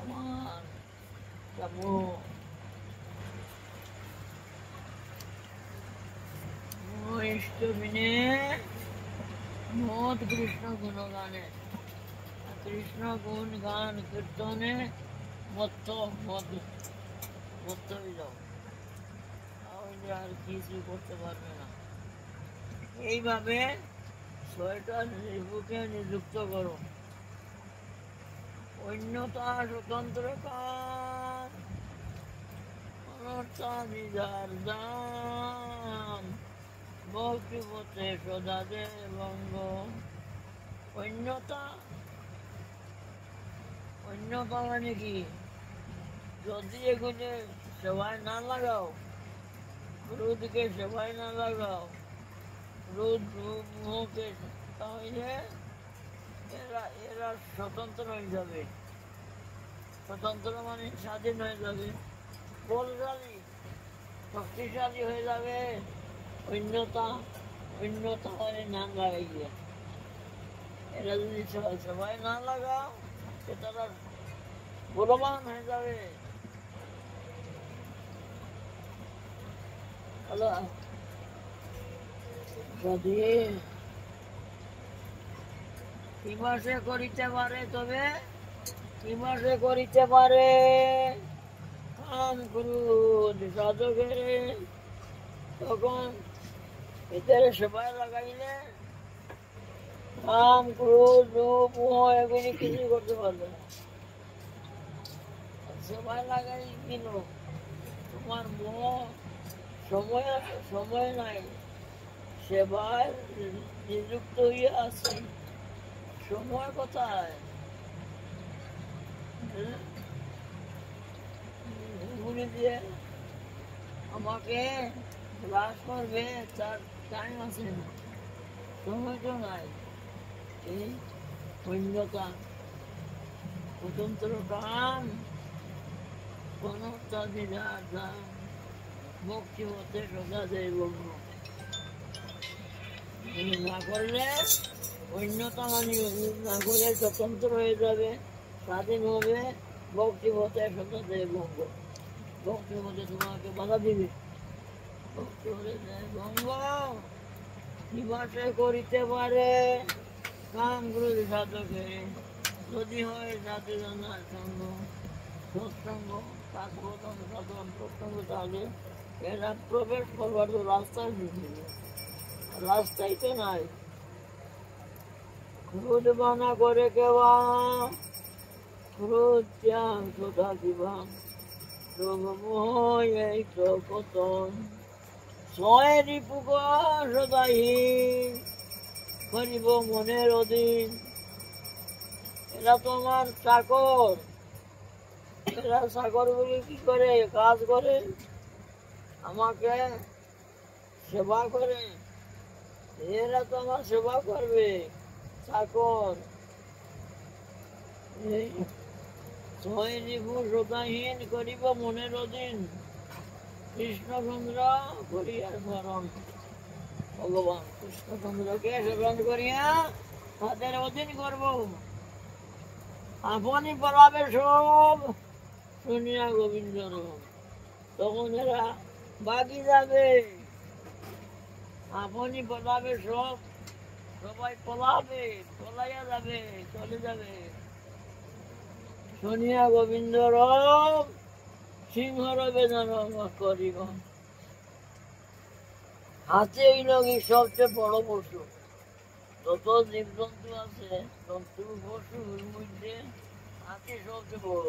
আমার কেমন ইষ্টবিনে মত কৃষ্ণ গুণগানে কৃষ্ণ গুণ গান কীর্তনে মত্ত মত মত্ত হয়ে যাও, তাহলে আর কিছু করতে পারবে না। এইভাবে 6টা রিপুকে নিযুক্ত করো। অন্যতা স্বতন্ত্র কাম অনর্থা বিধার দাম ভক্তি পথে সদা দে ভঙ্গ। অন্যতা অন্যতা মানে কি? যদি এগুলো সেবায় না লাগাও, ক্রোধকে সেবায় না লাগাও, ক্রোধ মোহকে, তাহলে এরা এরা স্বতন্ত্র হয়ে যাবে। স্বতন্ত্র মানে স্বাধীন হয়ে যাবে, বলশালী শক্তিশালী হয়ে যাবে। অন্যতা অন্যতা মানে না লাগাইলে, এরা যদি সবাই না লাগাও, তারা বলবান হয়ে যাবে। যদি হিমাসে করিতে পারে, তবে হিমাসে করিতে পারে কাম ক্রোধ সাধকের, তখন এদের সেবায় লাগাইলে কাম ক্রোধ লোভ মোহ এগুলি কিছু করতে পারবে না। সেবায় লাগাই কিন, তোমার মোহ সময় সময় নাই, সেবায় নিযুক্ত হয়ে আছে, সময় কোথায়? ঘুরে দিয়ে আমাকে গ্রাস করবে, তার টাইম আছে না, সময় তো নাই। এই অন্যতা স্বতন্ত্র কাম অনর্থা বিধার দাম ভক্তি হতে সদা দেয় বলব। না করলে অন্যতা মানে না করলে স্বতন্ত্র হয়ে যাবে, স্বাধীন হবে, ভক্তি হতে সদা দেয় ভঙ্গ। ভক্তি হতে তোমাকে বাধা দিবে, ভক্তি হতে দেয় ভঙ্গ। নিবাসে করিতে পারে কাম ক্রোধ সাধকে, যদি হয় সাধু জনার সঙ্গ, সৎসঙ্গ, সাধন সাধন সৎসঙ্গ, তাহলে এরা প্রবেশ করবার তো রাস্তায় দিয়েছিল, রাস্তাই তো নাই। ক্রোধ বানা করে কেবা, ক্রোধ ত্যাগ সদা দিবা, রোগ মোহ এই তো পতন। 6 রিপুক সদাহীন করিব মনের অধীন। এরা তোমার চাকর, এরা চাকরগুলি কি করে? কাজ করে, আমাকে সেবা করে, এরা তো আমার সেবা করবে, চাকর। 6 রিপু সদাহীন করিব মনের অধীন, কৃষ্ণচন্দ্র করিয়া স্মরণ। ভগবান কৃষ্ণচন্দ্রকে স্মরণ করিয়া তাদের অধীন করব। আপনি পলাবে সব শুনিয়া গোবিন্দর, তখন এরা বাকি যাবে। আপনি পলাবে সব, সবাই পলাবে, পলাইয়া যাবে, চলে যাবে। শুনিয়া গোবিন্দর সিংহর বেদন করিব। হাতি এই নাকি সবচেয়ে বড় পশু, যত জীবজন্তু আছে জন্তু পশুর মধ্যে হাতি সবচেয়ে বড়।